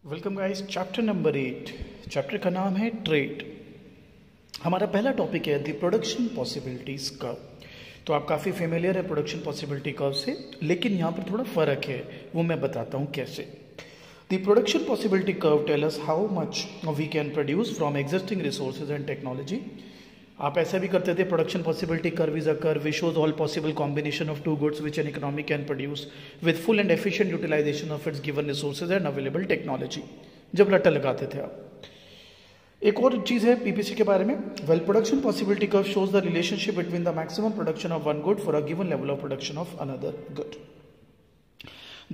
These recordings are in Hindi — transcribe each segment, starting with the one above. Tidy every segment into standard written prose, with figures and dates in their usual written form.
Welcome guys, chapter number 8। Chapter का नाम है ट्रेड। हमारा पहला टॉपिक है द प्रोडक्शन पॉसिबिलिटीज कर्व। तो आप काफ़ी फेमिलियर है प्रोडक्शन पॉसिबिलिटी कर्व से, लेकिन यहाँ पर थोड़ा फ़र्क है, वो मैं बताता हूँ कैसे। The production possibility curve tell us how much we can produce from existing resources and technology. आप ऐसा भी करते थे, production possibility curve is a curve which shows all possible combination of two goods which an economy can produce with full and efficient utilization of its given resources and available technology. जब रट्टा लगाते थे आप। एक और चीज है पीपीसी के बारे में। Well, production possibility curve shows the relationship between the maximum production of one good for a given level of production of another good.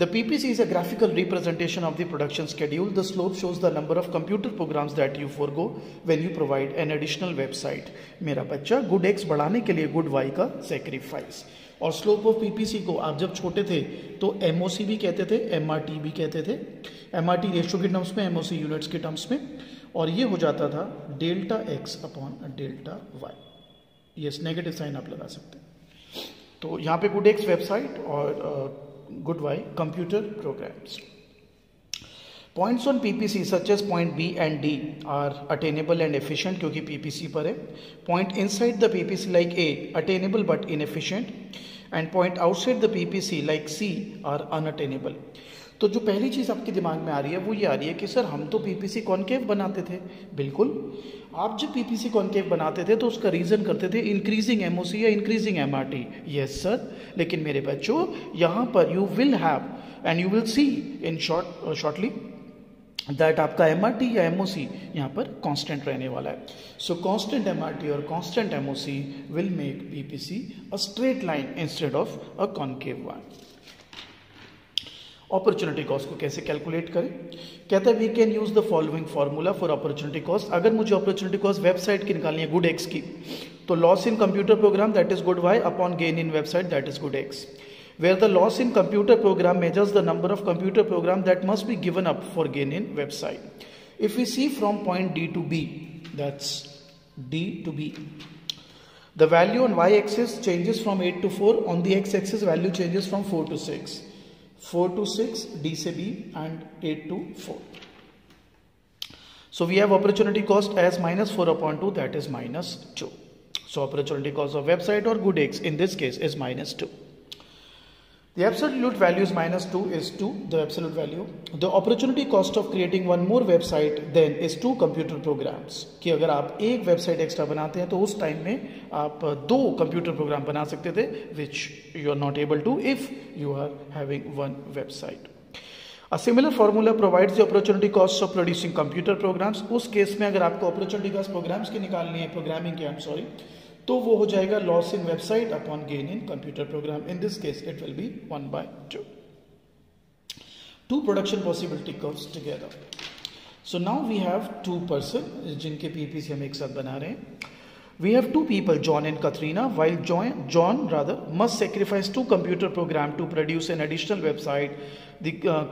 The PPC is a graphical representation of the production schedule. The slope shows the number of computer programs that you forgo when you provide an additional website. मेरा बच्चा गुड एक्स बढ़ाने के लिए गुड वाई का सेक्रीफाइस। और स्लोप ऑफ पीपीसी को आप जब छोटे थे तो एमओसी भी कहते थे, एमआरटी भी कहते थे। एमआरटी रेशियो के टर्म्स में, एमओसी यूनिट्स के टर्म्स में, और ये हो जाता था delta X upon delta Y. Yes, negative sign आप लगा सकते हैं। तो यहाँ पे गुड एक्स वेबसाइट और good Y computer programs. Points on PPC such as point B and D are attainable and efficient क्योंकि PPC पर है. Point inside the PPC like A attainable but inefficient, and point outside the PPC like C are unattainable. तो जो पहली चीज आपके दिमाग में आ रही है वो ये आ रही है कि सर हम तो पीपीसी कॉन्केव बनाते थे। बिल्कुल, आप जब पीपीसी कॉन्केव बनाते थे तो उसका रीजन करते थे इंक्रीजिंग एमओसी या इंक्रीजिंग एमआरटी। यस सर, लेकिन मेरे बच्चों यहाँ पर you will have and you will see in shortly that आपका एमआरटी या एमओसी यहाँ पर कांस्टेंट रहने वाला है। सो कांस्टेंट एमआरटी और constant MOC will make PPC a straight line instead of a concave one. Opportunity cost को कैसे कैलकुलेट करें? कहता है we can use the following formula for opportunity cost. अगर मुझे अपॉर्चुनिटी कॉस्ट वेबसाइट की निकालनी है गुड एक्स की, तो loss in computer program that is good Y upon gain in website that is good X, where the loss in computer program measures the number of computer program that must be given up for gain in website. If we see from point D to B, that's D to B, the value on y-axis changes from 8 to 4, on the x-axis value changes from 4 to 6, 4 to 6, D से B, and 8 to 4. So we have opportunity cost as minus 4 upon 2, that is minus 2. So opportunity cost of website or good X in this case is minus 2. The absolute value is minus 2 is 2, the absolute value. The opportunity cost of creating one more website then is 2 computer programs. कि अगर आप एक वेबसाइट एक्स्ट्रा बनाते हैं तो उस टाइम में आप 2 कंप्यूटर प्रोग्राम बना सकते थे, which you are not able to if you are having one website. A similar formula provides the opportunity cost of producing computer programs. उस केस में अगर आपको opportunity cost प्रोग्राम्स की निकालनी है, प्रोग्रामिंग की, I'm sorry, तो वो हो जाएगा loss in website upon gain in computer programme. In this case it will be 1/2. Two production possibility curves together. So now we have 2 person जिनके पीपीसी हम एक साथ बना रहे हैं. We have 2 people, John and Katrina. While John must sacrifice 2 computer programs to produce an additional website,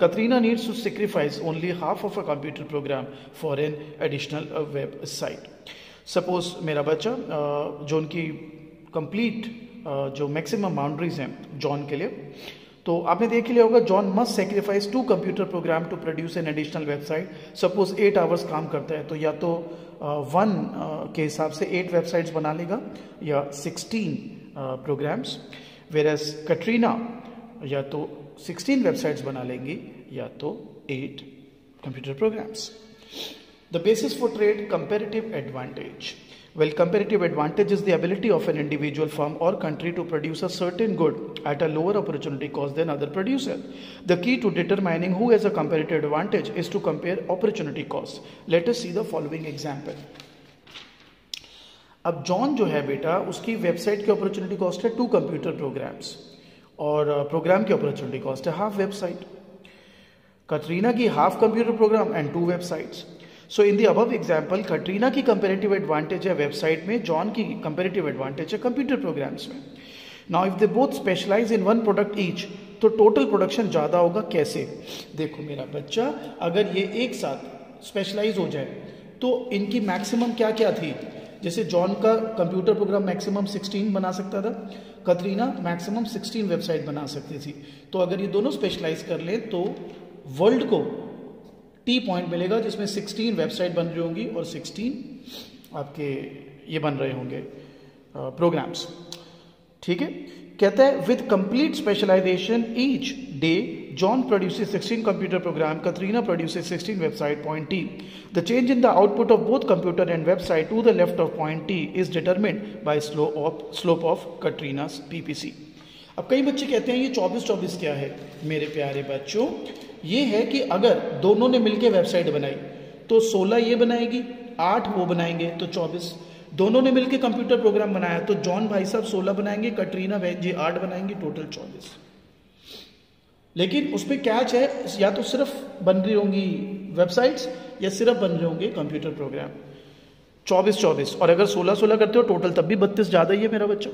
Katrina needs to sacrifice only half of a computer program for an additional website. Suppose मेरा बच्चा जो उनकी कंप्लीट जो मैक्सिमम बाउंड्रीज हैं जॉन के लिए, तो आपने देख लिया होगा John must sacrifice 2 computer program to produce an additional website. Suppose 8 hours काम करता है तो या तो 1 के हिसाब से 8 वेबसाइट्स बना लेगा या 16 प्रोग्राम्स, वेरएज कैटरीना या तो 16 वेबसाइट्स बना लेंगी या तो 8 computer programs. The basis for trade, comparative advantage. Well, comparative advantage is the ability of an individual firm or country to produce a certain good at a lower opportunity cost than other producer. The key to determining who has a comparative advantage is to compare opportunity cost. Let us see the following example. अब जॉन जो है बेटा, उसकी वेबसाइट की अपॉर्चुनिटी कॉस्ट है 2 कंप्यूटर प्रोग्राम्स और प्रोग्राम की अपॉर्चुनिटी कॉस्ट है हाफ वेबसाइट. कटरीना की half computer program and 2 websites. So in the above example Katrina की कंपेरेटिव एडवांटेज है वेबसाइट में, जॉन की कंपेरेटिव एडवांटेज है कंप्यूटर प्रोग्राम्स में. Now if they both specialize in 1 product each, तो टोटल प्रोडक्शन ज़्यादा होगा. कैसे? देखो मेरा बच्चा, अगर ये एक साथ स्पेशलाइज हो जाए तो इनकी मैक्सिमम क्या क्या थी? जैसे जॉन का कंप्यूटर प्रोग्राम मैक्सिमम 16 बना सकता था, कटरीना मैक्सिमम 16 वेबसाइट बना सकती थी. तो अगर ये दोनों स्पेशलाइज कर लें तो वर्ल्ड को T पॉइंट मिलेगा जिसमें 16 वेबसाइट बन रही होंगी और 16 आपके ये बन रहे होंगे प्रोग्राम्स। ठीक है, कहता है with complete specialization each day John produces 16 computer program, Katrina produces 16 website point T. The change in the output of both computer and website to the left of point T is determined by slope of Katrina's PPC. अब कई बच्चे कहते हैं ये 24-24 क्या है? मेरे प्यारे बच्चों, ये है कि अगर दोनों ने मिलकर वेबसाइट बनाई तो 16 ये बनाएगी, 8 वो बनाएंगे तो 24। दोनों ने मिलकर कंप्यूटर प्रोग्राम बनाया तो जॉन भाई साहब 16 बनाएंगे, कटरीना बहन जी 8 बनाएंगे, टोटल 24। लेकिन उसमें कैच है, या तो सिर्फ बन रही होंगी वेबसाइट्स या सिर्फ बन रहे होंगे कंप्यूटर प्रोग्राम। 24-24, और अगर 16-16 करते हो टोटल तब भी 32 ज्यादा ही है मेरा बच्चा।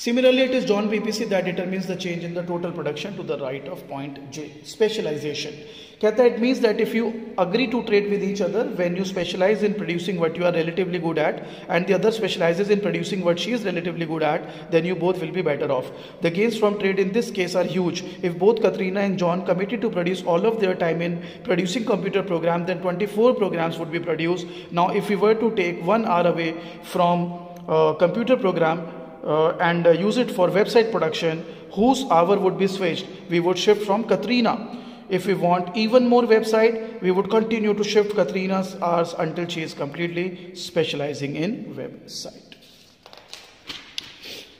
Similarly, it is John PPC that determines the change in the total production to the right of point J. Specialization. कहता है it means that if you agree to trade with each other, when you specialize in producing what you are relatively good at and the other specializes in producing what she is relatively good at, then you both will be better off. The gains from trade in this case are huge. If both Katrina and John committed to produce all of their time in producing computer programs, then 24 programs would be produced. Now, if we were to take 1 hour away from computer program and use it for website production, whose hour would be switched? We would shift from Katrina. If we want even more website, we would continue to shift Katrina's hours until she is completely specializing in website.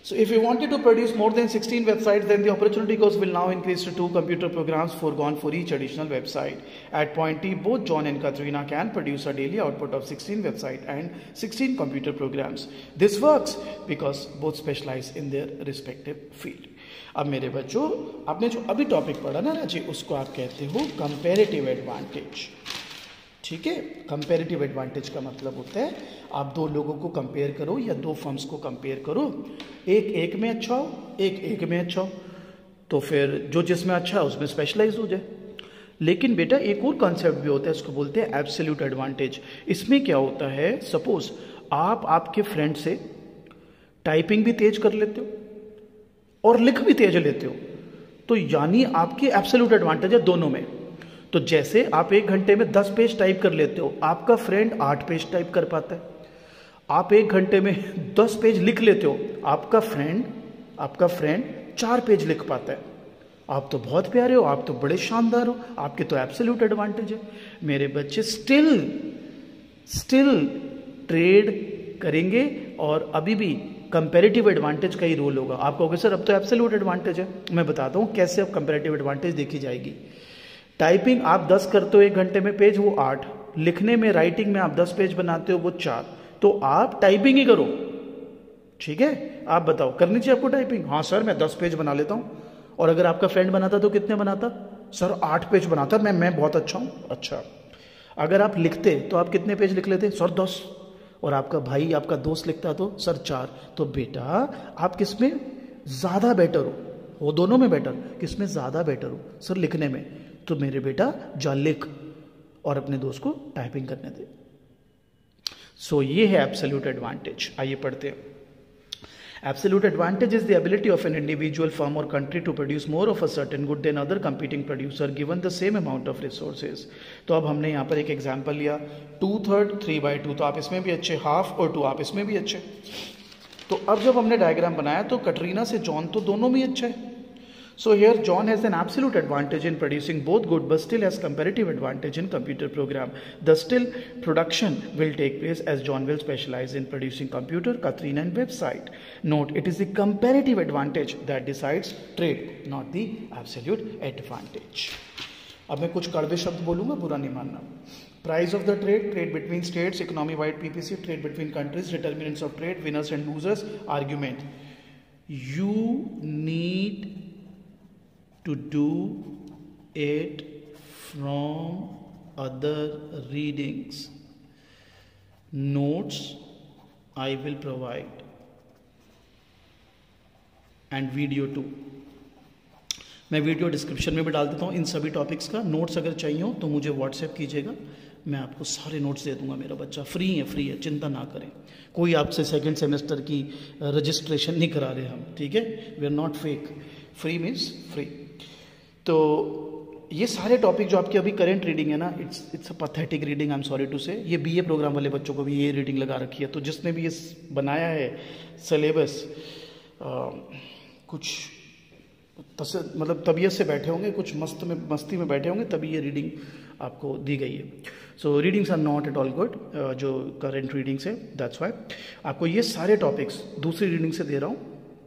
So if we wanted to produce more than 16 websites, then the opportunity cost will now increase to 2 computer programs foregone for each additional website. At point T, both John and Katrina can produce a daily output of 16 websites and 16 computer programs. This works because both specialize in their respective field. अब मेरे बच्चों, आपने जो अभी टॉपिक पढ़ा ना राजी, उसको आप कहते हो कंपैरेटिव एडवांटेज। ठीक है, कंपैरेटिव एडवांटेज का मतलब होता है आप दो लोगों को कंपेयर करो या दो फर्म्स को कंपेयर करो, एक में अच्छा हो, एक में अच्छा हो, तो फिर जो जिसमें अच्छा है उसमें स्पेशलाइज हो जाए। लेकिन बेटा एक और कॉन्सेप्ट भी होता है, इसको बोलते हैं एब्सोल्यूट एडवांटेज। इसमें क्या होता है, सपोज आप आपके फ्रेंड से टाइपिंग भी तेज कर लेते हो और लिख भी तेज लेते हो, तो यानी आपकी एब्सोल्यूट एडवांटेज है दोनों में। तो जैसे आप 1 घंटे में 10 पेज टाइप कर लेते हो, आपका फ्रेंड 8 पेज टाइप कर पाता है। आप 1 घंटे में 10 पेज लिख लेते हो, आपका फ्रेंड 4 पेज लिख पाता है। आप तो बहुत प्यारे हो, आप तो बड़े शानदार हो, आपके तो एब्सोल्यूट एडवांटेज है। मेरे बच्चे स्टिल ट्रेड करेंगे और अभी भी कंपैरेटिव एडवांटेज का ही रोल होगा। आप कहोगे सर अब तो एब्सोल्यूट एडवांटेज है, मैं बताता हूं कैसे अब कंपैरेटिव एडवांटेज देखी जाएगी। टाइपिंग आप 10 करते हो 1 घंटे में पेज, वो 8। लिखने में, राइटिंग में आप 10 पेज बनाते हो, वो 4। तो आप टाइपिंग ही करो। ठीक है, आप बताओ करनी चाहिए आपको टाइपिंग? हाँ सर मैं 10 पेज बना लेता हूं। और अगर आपका फ्रेंड बनाता तो कितने बनाता? सर 8 पेज बनाता, मैं बहुत अच्छा हूं। अच्छा, अगर आप लिखते तो आप कितने पेज लिख लेते? सर 10। और आपका भाई, आपका दोस्त लिखता तो सर 4। तो बेटा आप किसमें ज्यादा बेटर हो? वो दोनों में बेटर, किसमें ज्यादा बेटर हो? सर लिखने में। तो मेरे बेटा जा लिख और अपने दोस्त को टाइपिंग करने दे। सो ये है एब्सोल्यूट एडवांटेज। आइए पढ़ते हैं। Absolute advantage is the ability of an individual, firm or country to produce more of a certain good than other competing producer given the same amount of resources. तो अब हमने यहाँ पर एक एग्जांपल लिया 2/3 3/2, तो आप इसमें भी अच्छे, हाफ और 2 आप इसमें भी अच्छे। तो अब जब हमने डायग्राम बनाया तो कटरीना से जॉन तो दोनों में अच्छे है। So here John has an absolute advantage in producing both good but still has comparative advantage in computer program. The still production will take place as John will specialize in producing computer, Katrina and website. Note, it is the comparative advantage that decides trade, not the absolute advantage. अब मैं कुछ कड़वे शब्द बोलूंगा, बुरा नहीं मानना। Price of the trade, trade between states, economy wide PPC, trade between countries, determinants of trade, winners and losers, argument. You need to do it from other readings. Notes I will provide and video too. मैं वीडियो डिस्क्रिप्शन में भी डाल देता हूँ इन सभी टॉपिक्स का। नोट्स अगर चाहिए हो तो मुझे व्हाट्सएप कीजिएगा, मैं आपको सारे नोट्स दे दूंगा। मेरा बच्चा फ्री है, चिंता ना करें। कोई आपसे सेकंड सेमेस्टर की रजिस्ट्रेशन नहीं करा रहे हम, ठीक है? We are not fake. Free means free. तो ये सारे टॉपिक जो आपकी अभी करंट रीडिंग है ना, it's a pathetic reading, I am sorry to say. ये बीए प्रोग्राम वाले बच्चों को भी ये रीडिंग लगा रखी है। तो जिसने भी ये बनाया है सिलेबस, कुछ मतलब तबीयत से बैठे होंगे, कुछ मस्ती में बैठे होंगे, तभी ये रीडिंग आपको दी गई है। So readings are not at all good, जो करंट रीडिंग्स है, दैट्स वाई आपको ये सारे टॉपिक्स दूसरी रीडिंग से दे रहा हूँ,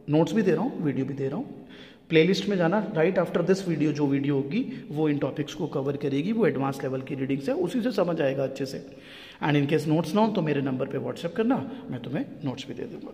नोट्स भी दे रहा हूँ, वीडियो भी दे रहा हूँ। प्लेलिस्ट में जाना, राइट आफ्टर दिस वीडियो जो वीडियो होगी वो इन टॉपिक्स को कवर करेगी, वो एडवांस लेवल की रीडिंग्स है, उसी से समझ आएगा अच्छे से। एंड इन केस नोट्स ना हो तो मेरे नंबर पे व्हाट्सएप करना, मैं तुम्हें नोट्स भी दे दूंगा।